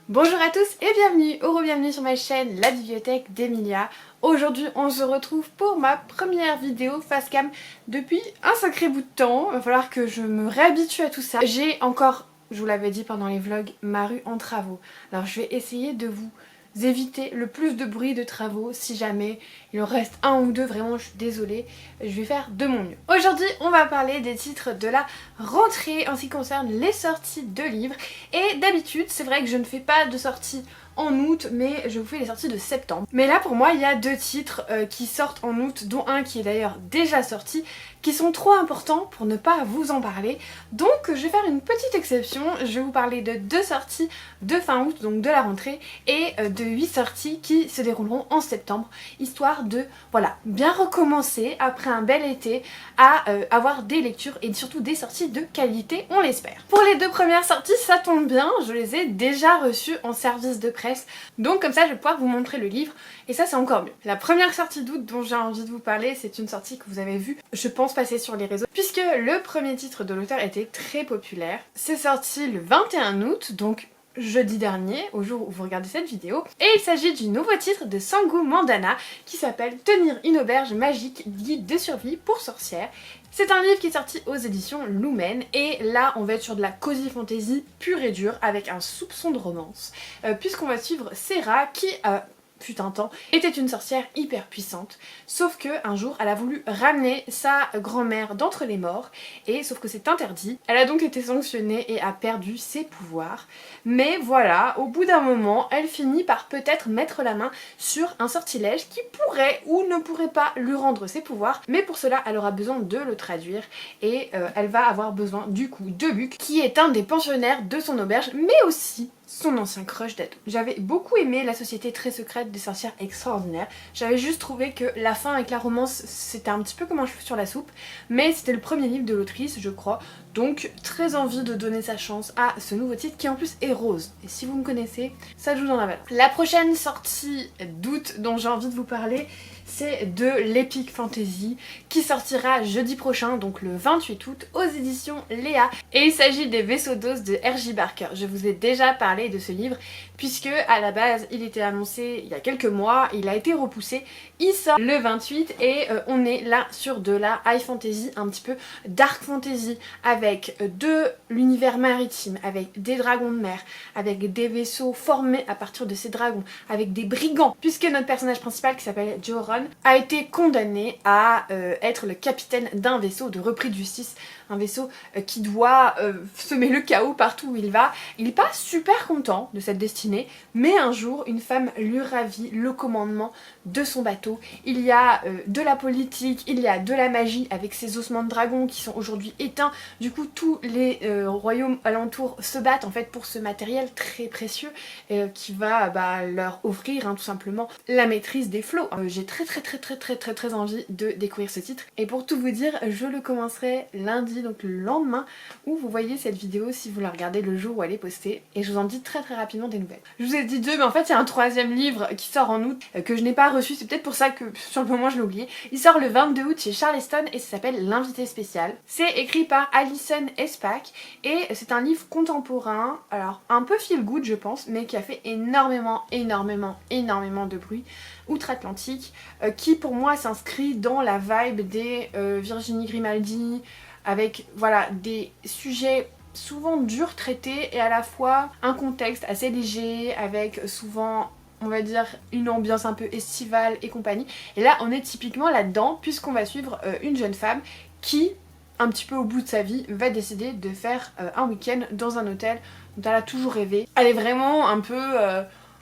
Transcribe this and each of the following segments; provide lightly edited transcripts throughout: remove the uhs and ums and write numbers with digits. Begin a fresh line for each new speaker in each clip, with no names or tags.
Bonjour à tous et bienvenue sur ma chaîne La Bibliothèque d'Emilia. Aujourd'hui on se retrouve pour ma première vidéo face cam depuis un sacré bout de temps. Il va falloir que je me réhabitue à tout ça. J'ai encore, je vous l'avais dit pendant les vlogs, ma rue en travaux. Alors je vais essayer de vous éviter le plus de bruit de travaux. Si jamais il en reste un ou deux, vraiment je suis désolée, je vais faire de mon mieux. Aujourd'hui on va parler des titres de la rentrée en ce qui concerne les sorties de livres. Et d'habitude c'est vrai que je ne fais pas de sorties en août, mais je vous fais les sorties de septembre. Mais là pour moi il y a deux titres qui sortent en août, dont un qui est d'ailleurs déjà sorti, qui sont trop importants pour ne pas vous en parler. Donc je vais faire une petite exception, je vais vous parler de deux sorties de fin août, donc de la rentrée, et de 8 sorties qui se dérouleront en septembre, histoire de voilà, bien recommencer après un bel été à avoir des lectures et surtout des sorties de qualité, on l'espère. Pour les deux premières sorties, ça tombe bien, je les ai déjà reçues en service de presse, donc comme ça je vais pouvoir vous montrer le livre, et ça c'est encore mieux. La première sortie d'août dont j'ai envie de vous parler, c'est une sortie que vous avez vue, je pense, passer sur les réseaux, puisque le premier titre de l'auteur était très populaire. C'est sorti le 21 août, donc jeudi dernier, au jour où vous regardez cette vidéo, et il s'agit du nouveau titre de Sangu Mandana qui s'appelle Tenir une auberge magique, guide de survie pour sorcières. C'est un livre qui est sorti aux éditions Lumen, et là on va être sur de la cozy fantasy pure et dure avec un soupçon de romance, puisqu'on va suivre Sera qui fut un temps, était une sorcière hyper puissante, sauf que un jour elle a voulu ramener sa grand-mère d'entre les morts, et sauf que c'est interdit. Elle a donc été sanctionnée et a perdu ses pouvoirs, mais voilà, au bout d'un moment elle finit par peut-être mettre la main sur un sortilège qui pourrait ou ne pourrait pas lui rendre ses pouvoirs, mais pour cela elle aura besoin de le traduire, et elle va avoir besoin du coup de Luc, qui est un des pensionnaires de son auberge, mais aussi son ancien crush d'ado. J'avais beaucoup aimé La Société très secrète des sorcières extraordinaires. J'avais juste trouvé que la fin avec la romance c'était un petit peu comme un cheveu sur la soupe, mais c'était le premier livre de l'autrice je crois, donc très envie de donner sa chance à ce nouveau titre qui en plus est rose. Et si vous me connaissez, ça joue dans la valeur. La prochaine sortie d'août dont j'ai envie de vous parler, c'est de l'Epic Fantasy qui sortira jeudi prochain, donc le 28 août, aux éditions Léa. Et il s'agit des Vaisseaux d'os de R.J. Barker. Je vous ai déjà parlé de ce livre puisque à la base il était annoncé il y a quelques mois, il a été repoussé, il sort le 28 et on est là sur de la high fantasy, un petit peu dark fantasy, avec de l'univers maritime, avec des dragons de mer, avec des vaisseaux formés à partir de ces dragons, avec des brigands, puisque notre personnage principal qui s'appelle Joron a été condamné à être le capitaine d'un vaisseau de repris de justice, un vaisseau qui doit semer le chaos partout où il va. Il n'est pas super content de cette destinée, mais un jour une femme lui ravit le commandement de son bateau. Il y a de la politique, il y a de la magie avec ces ossements de dragon qui sont aujourd'hui éteints. Du coup tous les royaumes alentours se battent en fait pour ce matériel très précieux qui va leur offrir tout simplement la maîtrise des flots. J'ai très envie de découvrir ce titre, et pour tout vous dire je le commencerai lundi, donc le lendemain où vous voyez cette vidéo si vous la regardez le jour où elle est postée, et je vous en dis très rapidement des nouvelles. Je vous ai dit deux, mais en fait il y a un troisième livre qui sort en août que je n'ai pas reçu, c'est peut-être pour ça que sur le moment je l'ai oublié. Il sort le 22 août chez Charleston et ça s'appelle L'invité spécial. C'est écrit par Alison Espach et c'est un livre contemporain, alors un peu feel good je pense, mais qui a fait énormément de bruit outre-Atlantique, qui pour moi s'inscrit dans la vibe des Virginie Grimaldi, avec voilà des sujets souvent durs traités et à la fois un contexte assez léger avec souvent on va dire une ambiance un peu estivale et compagnie. Et là on est typiquement là-dedans puisqu'on va suivre une jeune femme qui, un petit peu au bout de sa vie, va décider de faire un week-end dans un hôtel dont elle a toujours rêvé. Elle est vraiment un peu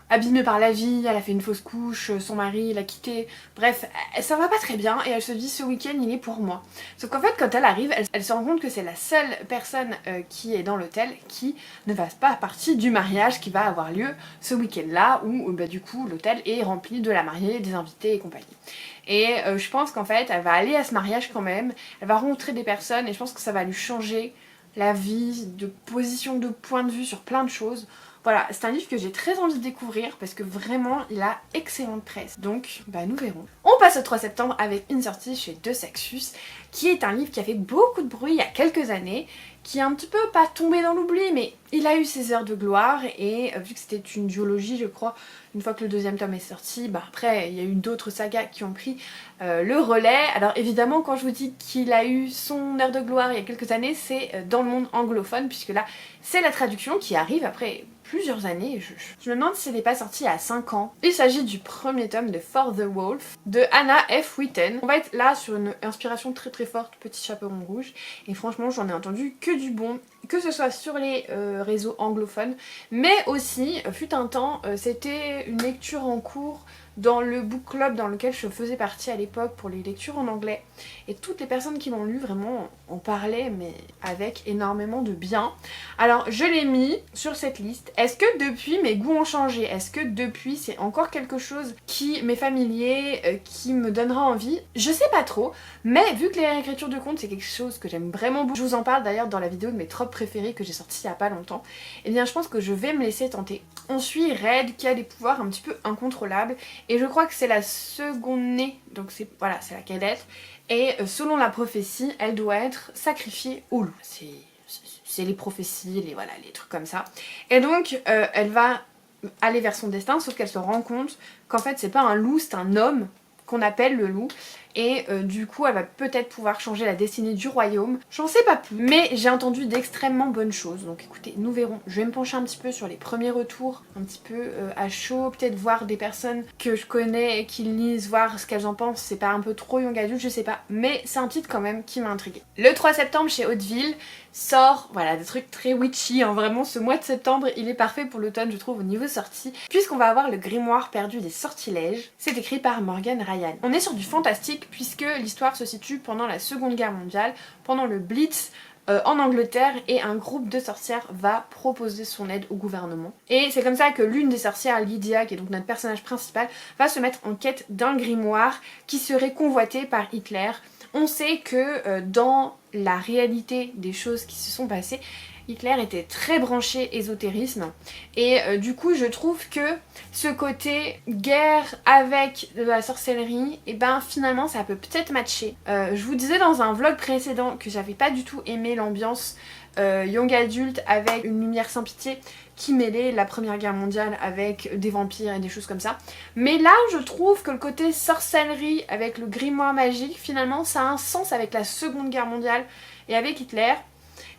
abîmée par la vie, elle a fait une fausse couche, son mari l'a quittée, bref, ça va pas très bien et elle se dit ce week-end il est pour moi. Sauf qu'en fait quand elle arrive, elle se rend compte que c'est la seule personne qui est dans l'hôtel qui ne fasse pas partie du mariage qui va avoir lieu ce week-end là où du coup l'hôtel est rempli de la mariée, des invités et compagnie. Et je pense qu'en fait elle va aller à ce mariage quand même, elle va rencontrer des personnes et je pense que ça va lui changer la vie, de position, de point de vue sur plein de choses. Voilà, c'est un livre que j'ai très envie de découvrir parce que vraiment il a excellente presse. Donc bah nous verrons. On passe au 3 septembre avec une sortie chez De Saxus qui est un livre qui a fait beaucoup de bruit il y a quelques années, qui est un petit peu pas tombé dans l'oubli mais il a eu ses heures de gloire et vu que c'était une duologie je crois, une fois que le deuxième tome est sorti, bah après il y a eu d'autres sagas qui ont pris le relais. Alors évidemment quand je vous dis qu'il a eu son heure de gloire il y a quelques années, c'est dans le monde anglophone puisque là c'est la traduction qui arrive après plusieurs années. Je me demande si elle n'est pas sortie à 5 ans. Il s'agit du premier tome de For the Wolf de Hannah F. Whitten. On va être là sur une inspiration très très forte, Petit Chaperon Rouge. Et franchement j'en ai entendu que du bon, que ce soit sur les réseaux anglophones, mais aussi, fut un temps, c'était une lecture en cours dans le book club dans lequel je faisais partie à l'époque pour les lectures en anglais. Et toutes les personnes qui l'ont lu vraiment en parlaient mais avec énormément de bien. Alors je l'ai mis sur cette liste. Est-ce que depuis mes goûts ont changé? Est-ce que depuis c'est encore quelque chose qui m'est familier, qui me donnera envie? Je sais pas trop, mais vu que les réécritures de contes c'est quelque chose que j'aime vraiment beaucoup, je vous en parle d'ailleurs dans la vidéo de mes tropes préférés que j'ai sorti il y a pas longtemps, et bien je pense que je vais me laisser tenter. On suit Red qui a des pouvoirs un petit peu incontrôlables et je crois que c'est la seconde née, donc c'est voilà, c'est la cadette, et selon la prophétie elle doit être sacrifiée au loup. C'est les prophéties, voilà, les trucs comme ça. Et donc elle va aller vers son destin, sauf qu'elle se rend compte qu'en fait c'est pas un loup, c'est un homme qu'on appelle le loup. Et du coup elle va peut-être pouvoir changer la destinée du royaume. J'en sais pas plus, mais j'ai entendu d'extrêmement bonnes choses. Donc écoutez, nous verrons. Je vais me pencher un petit peu sur les premiers retours, un petit peu à chaud, peut-être voir des personnes que je connais et qui lisent, voir ce qu'elles en pensent. C'est pas un peu trop young adulte, je sais pas. Mais c'est un titre quand même qui m'a intriguée. Le 3 septembre chez Hauteville sort, voilà, des trucs très witchy, hein. Vraiment ce mois de septembre il est parfait pour l'automne je trouve au niveau sortie, puisqu'on va avoir le grimoire perdu des sortilèges. C'est écrit par Morgan Ryan. On est sur du fantastique puisque l'histoire se situe pendant la Seconde Guerre mondiale, pendant le Blitz en Angleterre, et un groupe de sorcières va proposer son aide au gouvernement. Et c'est comme ça que l'une des sorcières, Lydia, qui est donc notre personnage principal, va se mettre en quête d'un grimoire qui serait convoité par Hitler. On sait que dans la réalité des choses qui se sont passées, Hitler était très branché ésotérisme et du coup je trouve que ce côté guerre avec de la sorcellerie, et ben finalement ça peut peut-être matcher. Je vous disais dans un vlog précédent que j'avais pas du tout aimé l'ambiance young adulte avec une lumière sans pitié qui mêlait la première guerre mondiale avec des vampires et des choses comme ça. Mais là je trouve que le côté sorcellerie avec le grimoire magique finalement ça a un sens avec la Seconde Guerre mondiale et avec Hitler.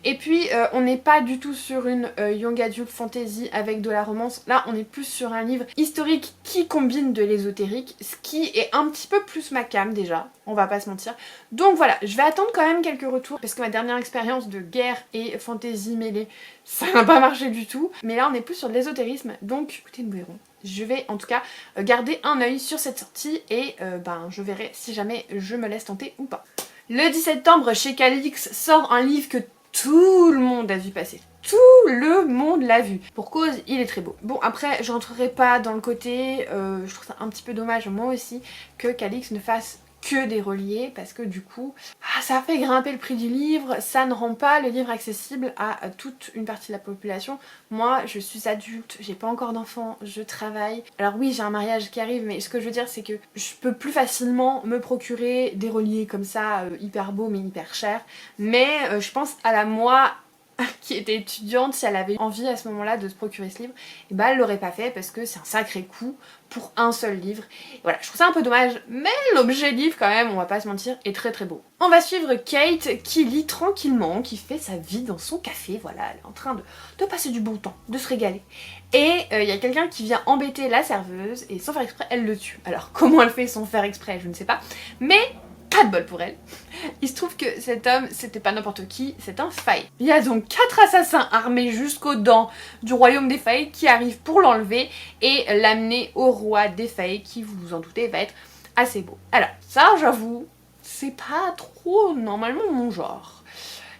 Et puis on n'est pas du tout sur une young adult fantasy avec de la romance. Là on est plus sur un livre historique qui combine de l'ésotérique, ce qui est un petit peu plus ma came déjà, on va pas se mentir. Donc voilà, je vais attendre quand même quelques retours parce que ma dernière expérience de guerre et fantasy mêlée, ça n'a pas marché du tout. Mais là on est plus sur de l'ésotérisme, donc écoutez, nous verrons. Je vais en tout cas garder un œil sur cette sortie et ben je verrai si jamais je me laisse tenter ou pas. Le 10 septembre chez Calix sort un livre que tout le monde a vu passer. Tout le monde l'a vu. Pour cause, il est très beau. Bon, après, je rentrerai pas dans le côté, je trouve ça un petit peu dommage, moi aussi, que Calix ne fasse que des reliés, parce que du coup, ça fait grimper le prix du livre, ça ne rend pas le livre accessible à toute une partie de la population. Moi, je suis adulte, j'ai pas encore d'enfants, je travaille. Alors oui, j'ai un mariage qui arrive, mais ce que je veux dire, c'est que je peux plus facilement me procurer des reliés comme ça, hyper beaux mais hyper chers. Mais je pense à la moi qui était étudiante, si elle avait envie à ce moment-là de se procurer ce livre, et bah elle l'aurait pas fait parce que c'est un sacré coût pour un seul livre. Et voilà, je trouve ça un peu dommage, mais l'objet livre quand même, on va pas se mentir, est très très beau. On va suivre Kate qui lit tranquillement, qui fait sa vie dans son café, voilà, elle est en train de passer du bon temps, de se régaler. Et il y a quelqu'un qui vient embêter la serveuse et sans faire exprès, elle le tue. Alors comment elle fait sans faire exprès, je ne sais pas, mais pas de bol pour elle. Il se trouve que cet homme, c'était pas n'importe qui, c'est un faille. Il y a donc 4 assassins armés jusqu'aux dents du royaume des failles qui arrivent pour l'enlever et l'amener au roi des failles qui, vous vous en doutez, va être assez beau. Alors ça, j'avoue, c'est pas trop normalement mon genre.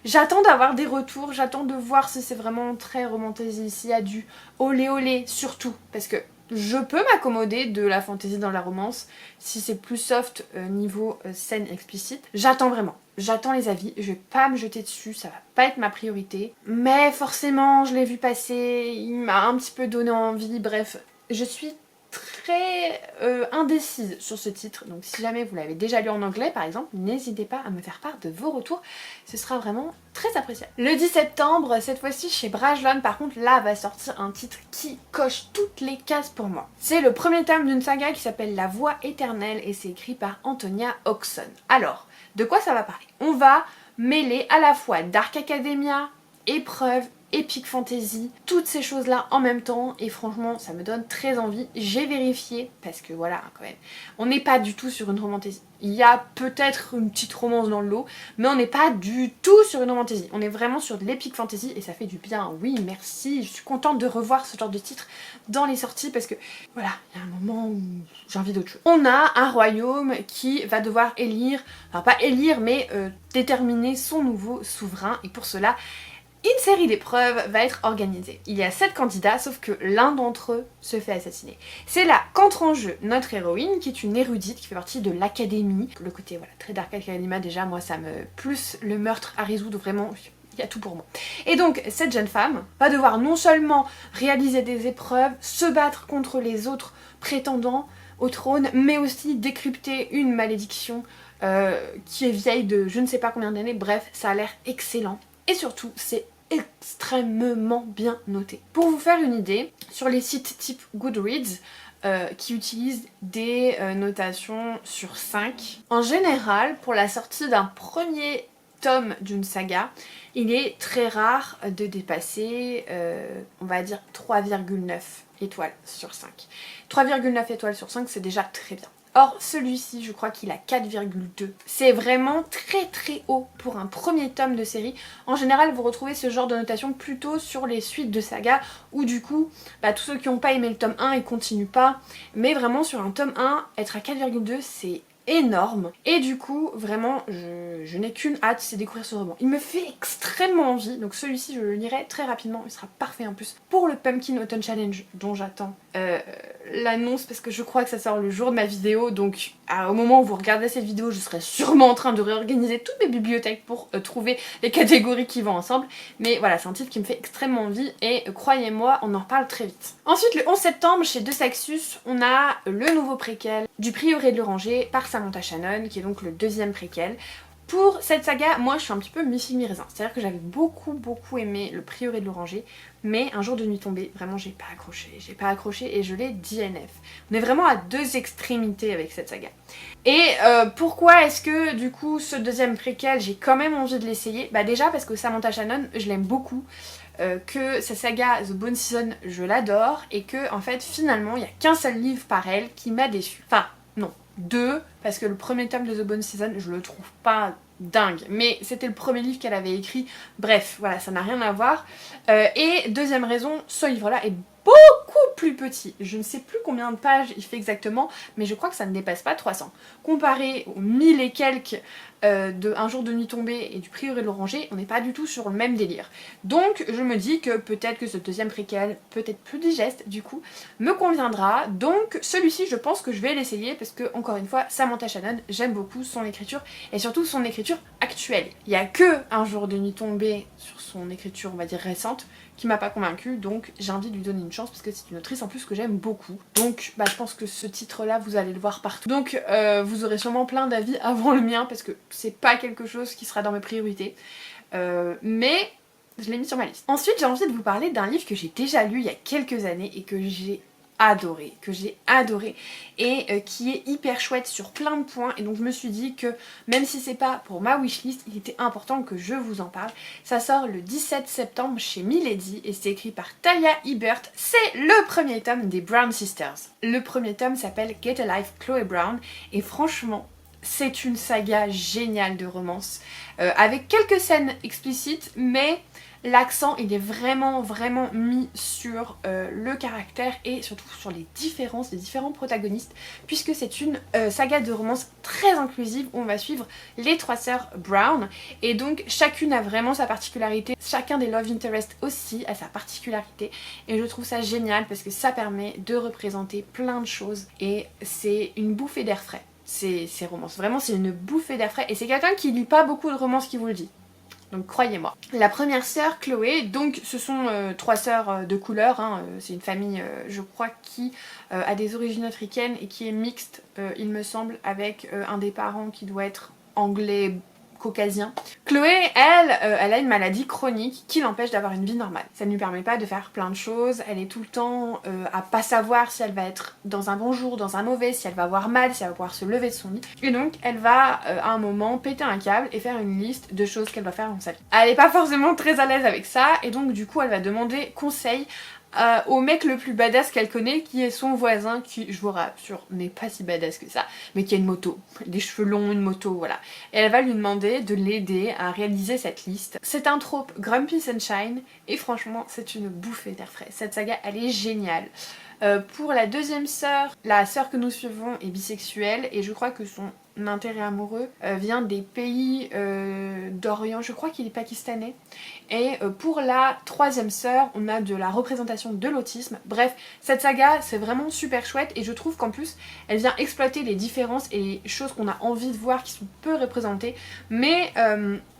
J'attends d'avoir des retours, j'attends de voir si c'est vraiment très romantisé, s'il y a du olé olé surtout, parce que je peux m'accommoder de la fantaisie dans la romance si c'est plus soft niveau scène explicite. J'attends vraiment. j'attends les avis, je vais pas me jeter dessus, ça va pas être ma priorité. Mais forcément, je l'ai vu passer, il m'a un petit peu donné envie, bref, je suis très indécise sur ce titre, donc si jamais vous l'avez déjà lu en anglais par exemple, n'hésitez pas à me faire part de vos retours, ce sera vraiment très appréciable. Le 10 septembre, cette fois-ci chez Brajlon, par contre là va sortir un titre qui coche toutes les cases pour moi. C'est le premier tome d'une saga qui s'appelle La Voix éternelle et c'est écrit par Antonia Oxon. Alors, de quoi ça va parler? On va mêler à la fois Dark Academia, épreuve, Epic Fantasy, toutes ces choses là en même temps et franchement ça me donne très envie. J'ai vérifié parce que voilà quand même, on n'est pas du tout sur une romantasy. Il y a peut-être une petite romance dans le lot, mais on n'est pas du tout sur une romantasy. On est vraiment sur de l'Epic Fantasy et ça fait du bien. Oui merci, je suis contente de revoir ce genre de titre dans les sorties parce que voilà, il y a un moment où j'ai envie d'autre chose. On a un royaume qui va devoir élire, enfin pas élire mais déterminer son nouveau souverain et pour cela une série d'épreuves va être organisée. Il y a 7 candidats, sauf que l'un d'entre eux se fait assassiner. C'est là qu'entre en jeu notre héroïne, qui est une érudite, qui fait partie de l'académie. Le côté voilà très Dark Academia déjà, moi ça me... Plus le meurtre à résoudre, vraiment, il y a tout pour moi. Et donc cette jeune femme va devoir non seulement réaliser des épreuves, se battre contre les autres prétendants au trône, mais aussi décrypter une malédiction qui est vieille de je ne sais pas combien d'années. Bref, ça a l'air excellent. Et surtout, c'est extrêmement bien noté. Pour vous faire une idée, sur les sites type Goodreads, qui utilisent des notations sur 5, en général, pour la sortie d'un premier tome d'une saga, il est très rare de dépasser, on va dire, 3,9 étoiles sur 5. 3,9 étoiles sur 5, c'est déjà très bien. Or, celui-ci, je crois qu'il a 4,2. C'est vraiment très très haut pour un premier tome de série. En général, vous retrouvez ce genre de notation plutôt sur les suites de saga, où du coup, tous ceux qui n'ont pas aimé le tome 1, ils continuent pas. Mais vraiment, sur un tome 1, être à 4,2, c'est énorme. Et du coup, vraiment, je n'ai qu'une hâte, c'est découvrir ce roman. Il me fait extrêmement envie, donc celui-ci, je le lirai très rapidement. Il sera parfait en plus pour le Pumpkin Autumn Challenge, dont j'attends l'annonce parce que je crois que ça sort le jour de ma vidéo, donc au moment où vous regardez cette vidéo je serai sûrement en train de réorganiser toutes mes bibliothèques pour trouver les catégories qui vont ensemble, mais voilà, c'est un titre qui me fait extrêmement envie et croyez-moi on en reparle très vite. Ensuite le 11 septembre chez De Saxus on a le nouveau préquel du Prieuré de l'Oranger par Samantha Shannon qui est donc le deuxième préquel. Pour cette saga, moi je suis un petit peu mi-figue mi-raisin, c'est-à-dire que j'avais beaucoup aimé le Prieuré de l'Oranger, mais un jour de nuit tombée, vraiment j'ai pas accroché et je l'ai DNF. On est vraiment à deux extrémités avec cette saga. Et pourquoi est-ce que du coup ce deuxième préquel j'ai quand même envie de l'essayer? Bah déjà parce que Samantha Shannon, je l'aime beaucoup, que sa saga The Bone Season, je l'adore, et que en fait finalement il n'y a qu'un seul livre par elle qui m'a déçue. Enfin non, 2, parce que le premier tome de The Bone Season, je le trouve pas dingue, mais c'était le premier livre qu'elle avait écrit, bref, voilà, ça n'a rien à voir. Et deuxième raison, ce livre-là est beaucoup plus petit, je ne sais plus combien de pages il fait exactement, mais je crois que ça ne dépasse pas 300. Comparé aux 1000 et quelques de Un jour de nuit tombée et du Prieuré de l'Oranger, on n'est pas du tout sur le même délire. Donc je me dis que peut-être que ce deuxième préquel, peut-être plus digeste du coup, me conviendra. Donc celui-ci je pense que je vais l'essayer parce que encore une fois, Samantha Shannon, j'aime beaucoup son écriture et surtout son écriture actuelle. Il n'y a que Un jour de nuit tombée sur son écriture on va dire récente qui m'a pas convaincue, donc j'ai envie de lui donner une chance parce que c'est une autrice en plus que j'aime beaucoup. Donc je pense que ce titre là vous allez le voir partout. Donc vous aurez sûrement plein d'avis avant le mien parce que c'est pas quelque chose qui sera dans mes priorités. Mais je l'ai mis sur ma liste. Ensuite j'ai envie de vous parler d'un livre que j'ai déjà lu il y a quelques années et que j'ai adoré et qui est hyper chouette sur plein de points, et donc je me suis dit que même si c'est pas pour ma wishlist, il était important que je vous en parle. Ça sort le 17 septembre chez Milady et c'est écrit par Talia Hibbert. C'est le premier tome des Brown Sisters. Le premier tome s'appelle Get a Life Chloe Brown et franchement c'est une saga géniale de romance avec quelques scènes explicites, mais l'accent il est vraiment mis sur le caractère et surtout sur les différences des différents protagonistes, puisque c'est une saga de romance très inclusive où on va suivre les 3 sœurs Brown et donc chacune a vraiment sa particularité, chacun des love interest aussi a sa particularité et je trouve ça génial parce que ça permet de représenter plein de choses et c'est une bouffée d'air frais. ces romances. Vraiment, c'est une bouffée d'air frais et c'est quelqu'un qui lit pas beaucoup de romances qui vous le dit. Donc croyez-moi. La première sœur, Chloé, donc ce sont 3 sœurs de couleur, hein, c'est une famille je crois qui a des origines africaines et qui est mixte, il me semble, avec un des parents qui doit être anglais caucasien. Chloé, elle a une maladie chronique qui l'empêche d'avoir une vie normale. Ça ne lui permet pas de faire plein de choses, elle est tout le temps à pas savoir si elle va être dans un bon jour, dans un mauvais, si elle va avoir mal, si elle va pouvoir se lever de son lit. Et donc elle va à un moment péter un câble et faire une liste de choses qu'elle va faire dans sa vie. Elle est pas forcément très à l'aise avec ça et donc du coup elle va demander conseil au mec le plus badass qu'elle connaît, qui est son voisin, qui, je vous rassure, n'est pas si badass que ça, mais qui a une moto, des cheveux longs, une moto, voilà. Et elle va lui demander de l'aider à réaliser cette liste. C'est un trope Grumpy Sunshine, et franchement, c'est une bouffée d'air frais. Cette saga, elle est géniale. Pour la deuxième sœur, la sœur que nous suivons est bisexuelle, et je crois que son intérêt amoureux vient des pays d'Orient, je crois qu'il est pakistanais. Et pour la troisième sœur, on a de la représentation de l'autisme. Bref, cette saga c'est vraiment super chouette et je trouve qu'en plus elle vient exploiter les différences et les choses qu'on a envie de voir qui sont peu représentées, mais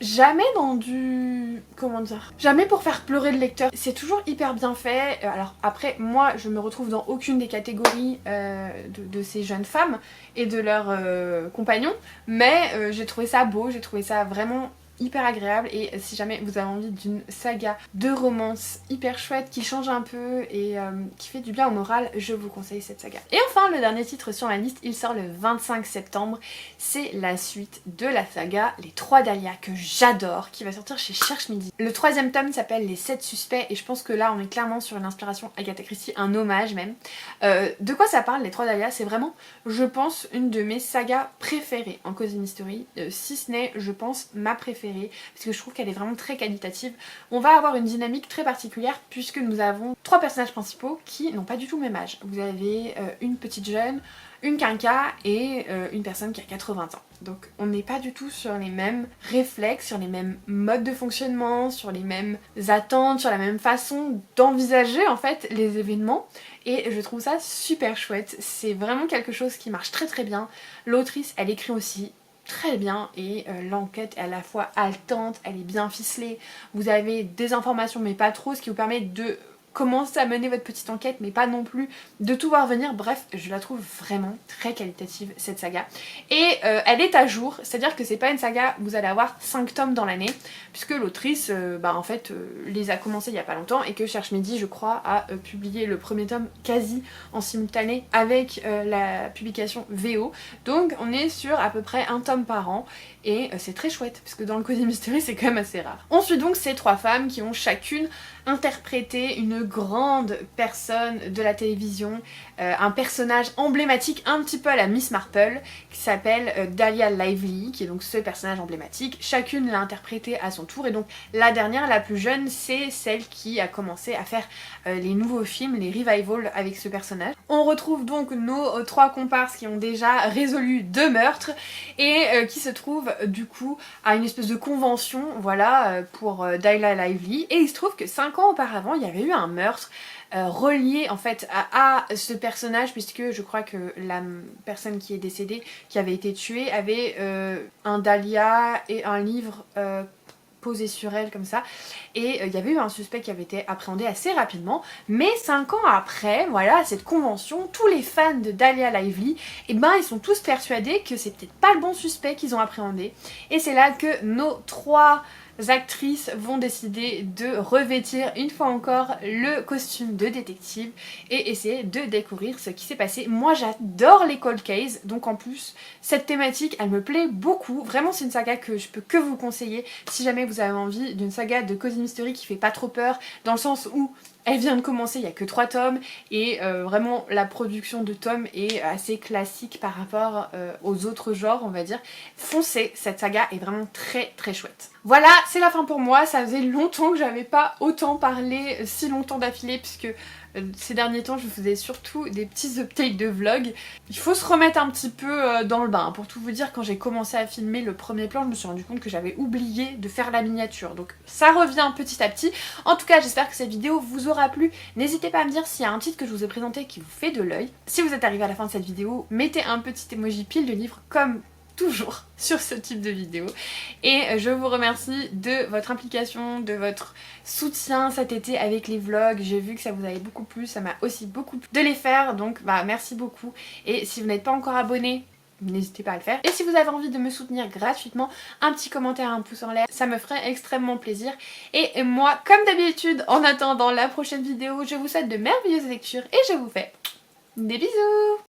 jamais dans du... comment dire, jamais pour faire pleurer le lecteur. C'est toujours hyper bien fait. Alors après, moi je me retrouve dans aucune des catégories de ces jeunes femmes et de leurs compagnons, mais j'ai trouvé ça beau, j'ai trouvé ça vraiment hyper agréable. Et si jamais vous avez envie d'une saga de romance hyper chouette qui change un peu et qui fait du bien au moral, je vous conseille cette saga. Et enfin, le dernier titre sur ma liste, il sort le 25 septembre, c'est la suite de la saga Les 3 Dahlia que j'adore, qui va sortir chez Cherche Midi. Le 3e tome s'appelle Les 7 suspects et je pense que là on est clairement sur une inspiration Agatha Christie, un hommage même. De quoi ça parle, Les 3 Dahlia? C'est vraiment, je pense, une de mes sagas préférées en Cozy Mystery, si ce n'est, je pense, ma préférée, parce que je trouve qu'elle est vraiment très qualitative. On va avoir une dynamique très particulière puisque nous avons 3 personnages principaux qui n'ont pas du tout le même âge. Vous avez une petite jeune, une quinca et une personne qui a 80 ans. Donc on n'est pas du tout sur les mêmes réflexes, sur les mêmes modes de fonctionnement, sur les mêmes attentes, sur la même façon d'envisager en fait les événements. Et je trouve ça super chouette. C'est vraiment quelque chose qui marche très très bien. L'autrice, elle écrit aussi très bien et l'enquête est à la fois haletante, elle est bien ficelée, vous avez des informations mais pas trop, ce qui vous permet de commencer à mener votre petite enquête mais pas non plus de tout voir venir. Bref, je la trouve vraiment très qualitative cette saga et elle est à jour, c'est à dire que c'est pas une saga où vous allez avoir 5 tomes dans l'année puisque l'autrice en fait les a commencés il y a pas longtemps et que Cherche Midi je crois a publié le premier tome quasi en simultané avec la publication VO, donc on est sur à peu près un tome par an et c'est très chouette parce que dans le Cozy Mystery c'est quand même assez rare. On suit donc ces 3 femmes qui ont chacune interprété une grande personne de la télévision, un personnage emblématique un petit peu à la Miss Marple qui s'appelle Dahlia Lively, qui est donc ce personnage emblématique. Chacune l'a interprété à son tour et donc la dernière, la plus jeune, c'est celle qui a commencé à faire les nouveaux films, les revivals avec ce personnage. On retrouve donc nos 3 comparses qui ont déjà résolu 2 meurtres et qui se trouvent du coup à une espèce de convention, voilà, pour Dahlia Lively. Et il se trouve que 5 ans auparavant, il y avait eu un meurtre relié en fait à ce personnage, puisque je crois que la personne qui est décédée, qui avait été tuée, avait un Dahlia et un livre posé sur elle comme ça, et il y avait eu un suspect qui avait été appréhendé assez rapidement, mais 5 ans après, voilà, cette convention, tous les fans de Dahlia Lively, et ben ils sont tous persuadés que c'est peut-être pas le bon suspect qu'ils ont appréhendé, et c'est là que nos 3 actrices vont décider de revêtir une fois encore le costume de détective et essayer de découvrir ce qui s'est passé. Moi j'adore les cold cases, donc en plus cette thématique elle me plaît beaucoup. Vraiment c'est une saga que je peux que vous conseiller si jamais vous avez envie d'une saga de Cozy Mystery qui fait pas trop peur, dans le sens où elle vient de commencer, il n'y a que 3 tomes et vraiment la production de tomes est assez classique par rapport aux autres genres on va dire. Foncez, cette saga est vraiment très très chouette. Voilà, c'est la fin pour moi. Ça faisait longtemps que j'avais pas autant parlé si longtemps d'affilée, puisque ces derniers temps je faisais surtout des petits updates de vlog. Il faut se remettre un petit peu dans le bain. Pour tout vous dire, quand j'ai commencé à filmer le premier plan, je me suis rendu compte que j'avais oublié de faire la miniature. Donc ça revient petit à petit. En tout cas, j'espère que cette vidéo vous aura plu. N'hésitez pas à me dire s'il y a un titre que je vous ai présenté qui vous fait de l'œil. Si vous êtes arrivé à la fin de cette vidéo, mettez un petit emoji pile de livre comme toujours sur ce type de vidéo. Et je vous remercie de votre implication, de votre soutien cet été avec les vlogs. J'ai vu que ça vous avait beaucoup plu, ça m'a aussi beaucoup plu de les faire, donc bah merci beaucoup. Et si vous n'êtes pas encore abonné, n'hésitez pas à le faire. Et si vous avez envie de me soutenir gratuitement, un petit commentaire, un pouce en l'air, ça me ferait extrêmement plaisir. Et moi, comme d'habitude, en attendant la prochaine vidéo, je vous souhaite de merveilleuses lectures et je vous fais des bisous.